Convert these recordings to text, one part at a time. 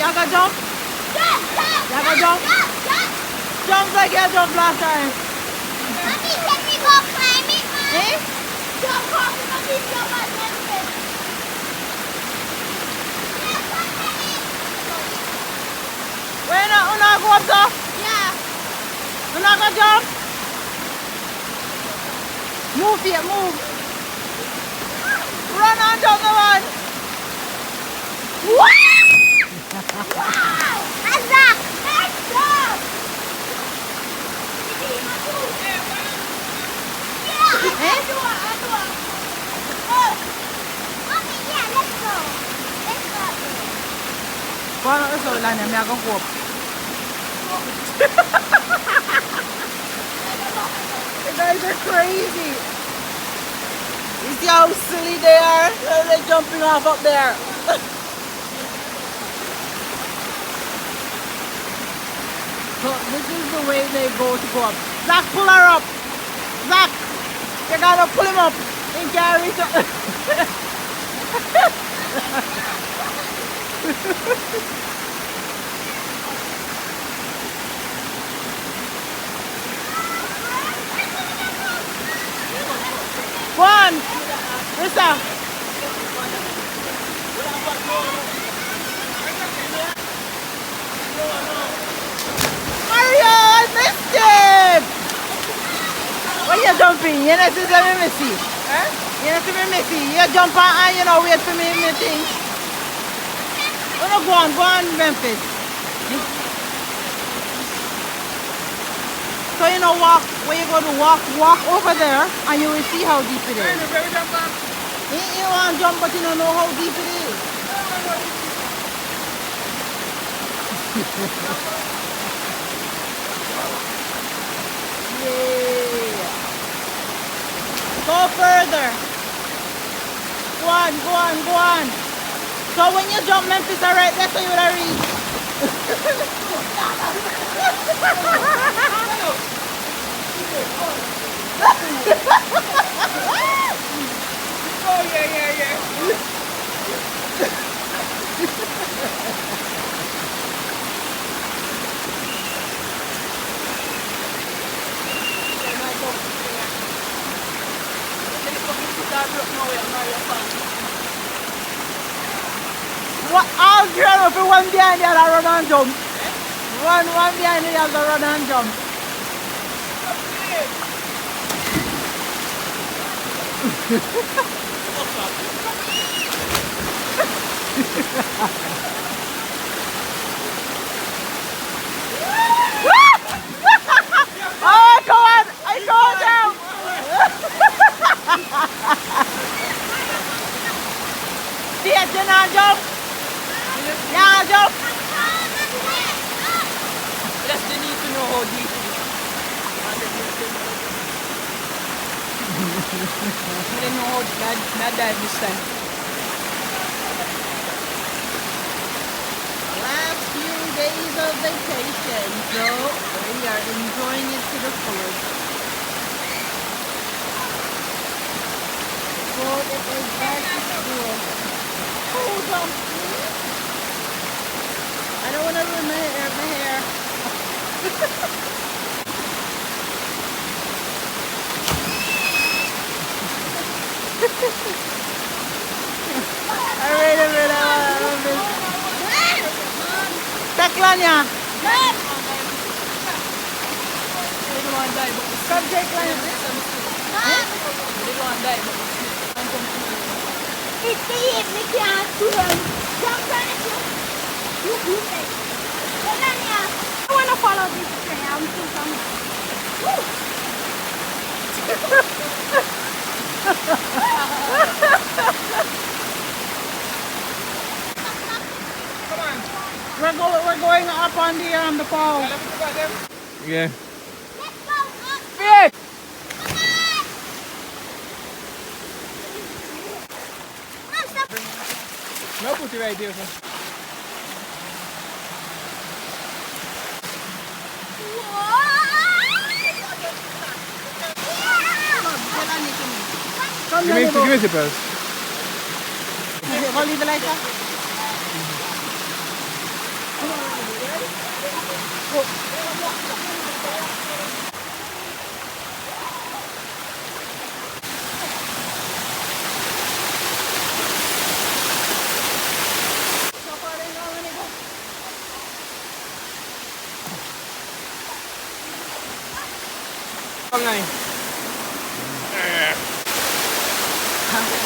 You gonna jump? You gonna jump? Jump like you jumped last time. Mommy, can we go climb it, Mom? Eh? Jump off, Mommy, jump on them. Where not go up there? Yeah. You not gonna jump? Move here, move. Run on jump the one. Wow! Azak! Let's go! Yeah! Eh? Oh! Mommy, yeah, let's go. Let's go. Go on up the line, I'm gonna go up. You guys are crazy. You see how silly they are? They're jumping off up there. So this is the way they go up. Zach, pull her up. Zach, you gotta pull him up and carry it up. Go on. Listen. Mario, I missed it! Why you jumping? You know, this is me missy. Eh? You know, to be missy. You jump on and you know, wait for me in the thing. Oh, no, go on, Memphis. So, you know, where you go to walk over there and you will see how deep it is. You want to jump, but you don't know how deep it is. Yeah. Go further. Go on. So when you jump Memphis, alright, that's what you would reach. Oh, yeah. What? I'll run up one behind the other, run and jump. One behind the other, run and jump. Oh, come on! I go down! See it, you now jump? Yeah, jump! Just they need to know how deep it is. They know how to dive this time. Last few days of vacation, so we are enjoying it to the fullest. So it is back to school. Hold on, please. I don't want to ruin my hair. Teklan ya. Come Teklan. It's the hip, we can't swim. Jump on it. You do it. I want to follow this trail. I'm too We're going up on the fall. Yeah. Let's go up. Fish! Mom, stop. No, put it right there, sir. Come Give me the zippers. Hold the lighter. Bang na eh.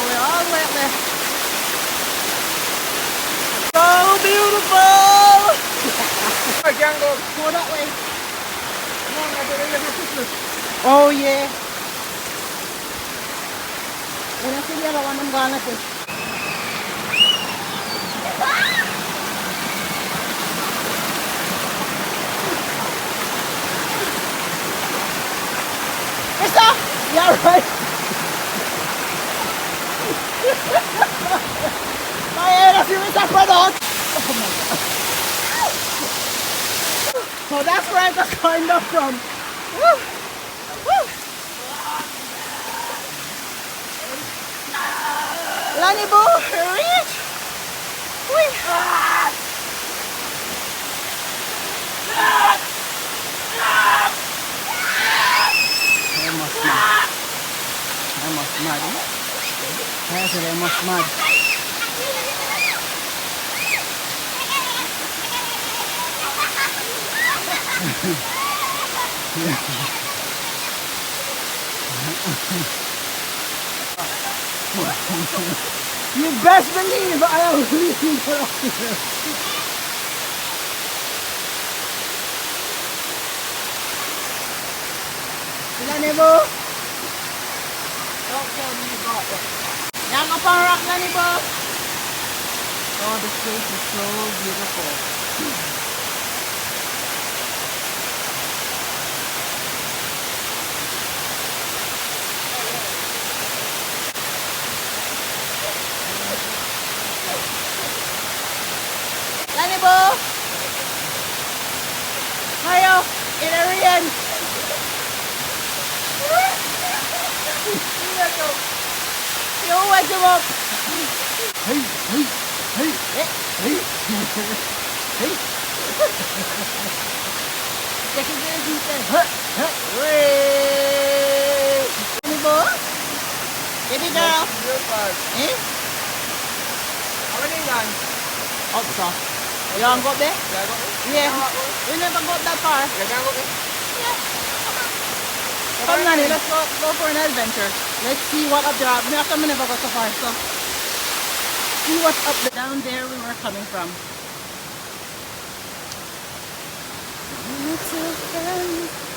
We're all the way up there. So beautiful! I can't go. Go that way. Come on, I don't remember Christmas. Oh yeah. When I see the other one, I'm gonna fish. Mister! Yeah, right. My head, I see Mr. Product. Oh my god. So that's where I got kind of from. Woo. Woo. Lani Boo, reach. Whee. They must mad. They must mad. I said they must mad. You best believe I am leaving her up here. Lani Boo. Don't tell me you got it. Yang up on rock, Lani Boo. Oh, this place is so beautiful. Lani Boo. Hayo, Ilarian. You wake him up. Hey, hey, hey, hey, hey, hey. Take it easy, then. Hey. Lani Boo. Baby girl. Eh? How many guys? XOXO. You want to go up there? Yeah, I got it. Yeah. We never got that far. Yeah, can I go there? Come Nani, let's go for an adventure. Let's see what up there. Me after me never got so far, so see what's up there. Down there we were coming from.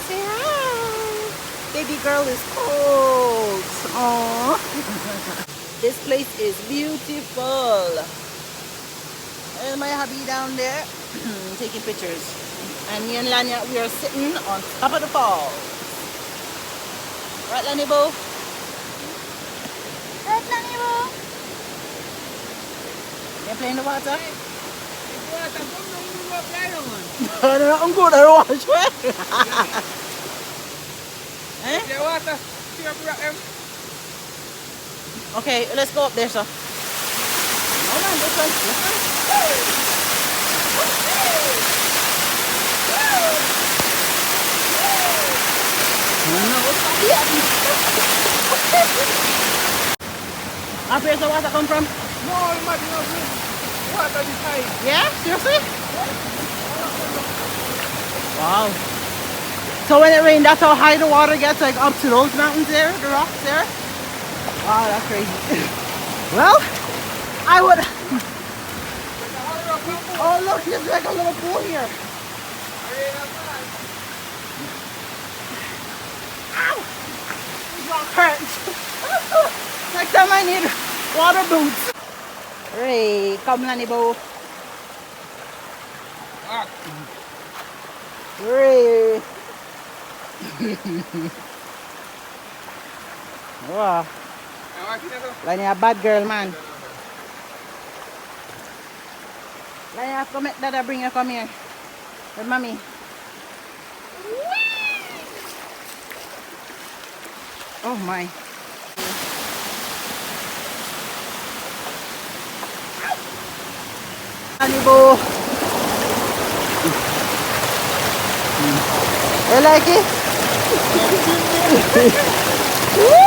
Say hi. Baby girl is cold. Aww. This place is beautiful. There's my hubby down there taking pictures. And me and Lanya, we are sitting on top of the falls. Right, Lani Boo? Right, Lani Boo? You play in the water? I'm good, I don't watch it. Eh? Yeah, water. See up them. Okay, let's go up there, so. Hold on, this one. This one. Where's the water come from? No, imagine how good. Water this high. Yeah? Seriously? Wow. So when it rains, that's how high the water gets, like up to those mountains there, the rocks there? Wow, that's crazy. Well, I would... Oh look, there's like a little pool here. Ow! This rock hurts. Next time I need water boots. Hey, come Lani Boo. Hey. Wow. Lani a bad girl, man. Lani, I have to make Dada bring you come here. With mommy. Oh my. Lani Boo. You like it? Woo!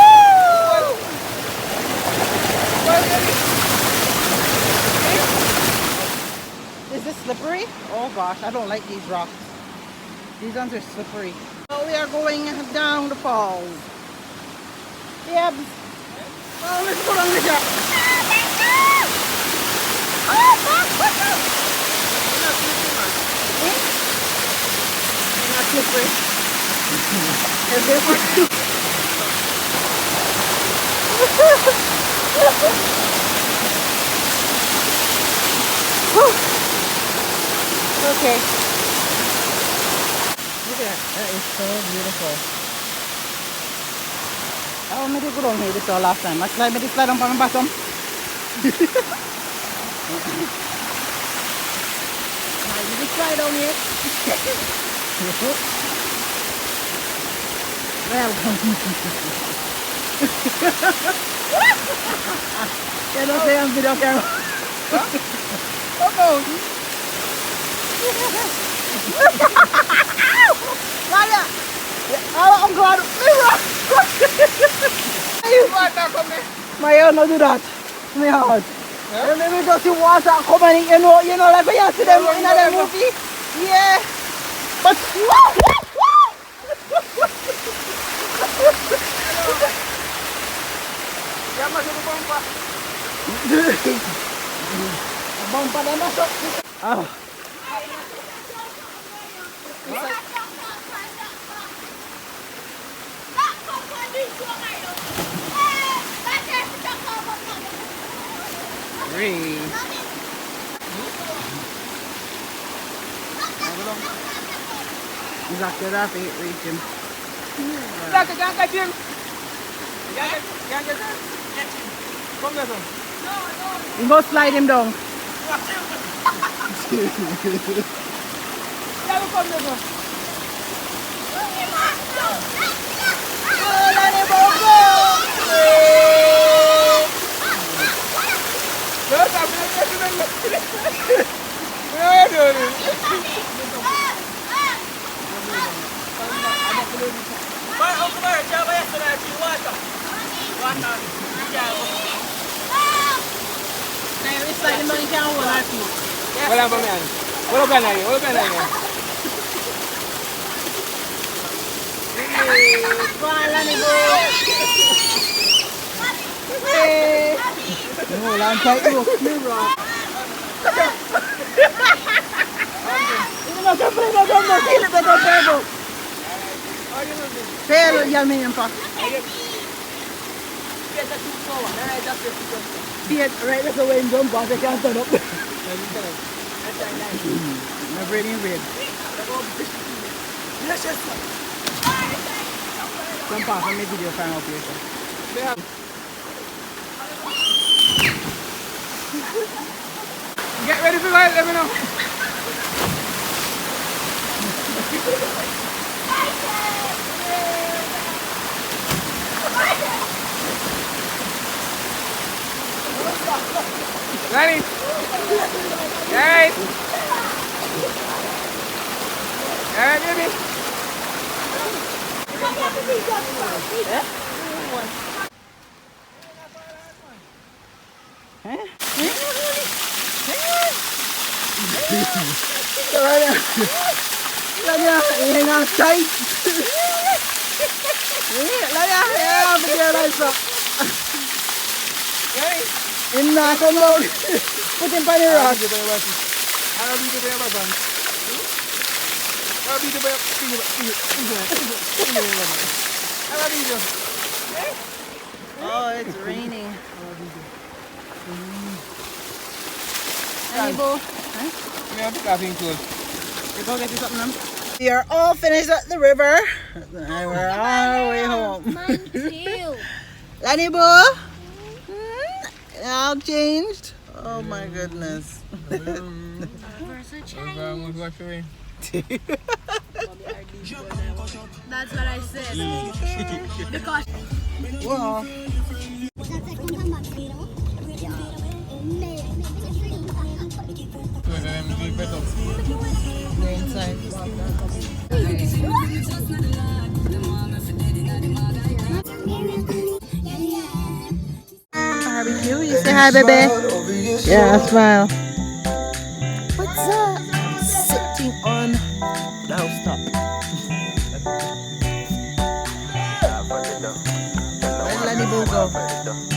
Is this slippery? Oh gosh, I don't like these rocks. These ones are slippery. So we are going down the falls. Yep. Oh, let's go down the shop. Not slippery. Is this okay. Look at that. That is so beautiful. Oh, maybe go down here this last time. I climbed this slide on the bottom. Did you slide down here? Well, you don't say on video camera. Oh, Lala! Oh, I'm glad. My hair no do that. My heart. Yeah? Let me just see water coming in, you know, like when you see them in the movie. Yeah. But bumper them up. Oh. Three. Exactly, that's it, reaching. Jangan kat Jim. Jangan kat Jim. Come there, son. You go slide him down. Jangan come there, son. Wala pa man. Wala pa na yun. Wala pa na yun. Wala ni bo. Hey. No, lantai tu. Mira. Ini macam berapa kilo betul betul. Pero ya me empa. Right, that's the way in jump, but I can't turn up. My brain is red. Come pass on my video file up here. Get ready for that, let me know. Ready? Guys! Alright, baby. Hang on tight. Yeah, video lights up. In come out. Put him by the rock. I'll be the way of my band. I'll be the way of Oh, it's raining. Any bowl? Huh? Yeah, I'm having clothes. You go get you something now? We are all finished at the river. And we're on our way home. Mine too. Lanny Boo? All changed? Oh my goodness. That's what I said. Because Wow. They're inside. Say hi, baby. Yeah, smile. What's up? Sitting on. Now stop. Where's Lenny Bogo?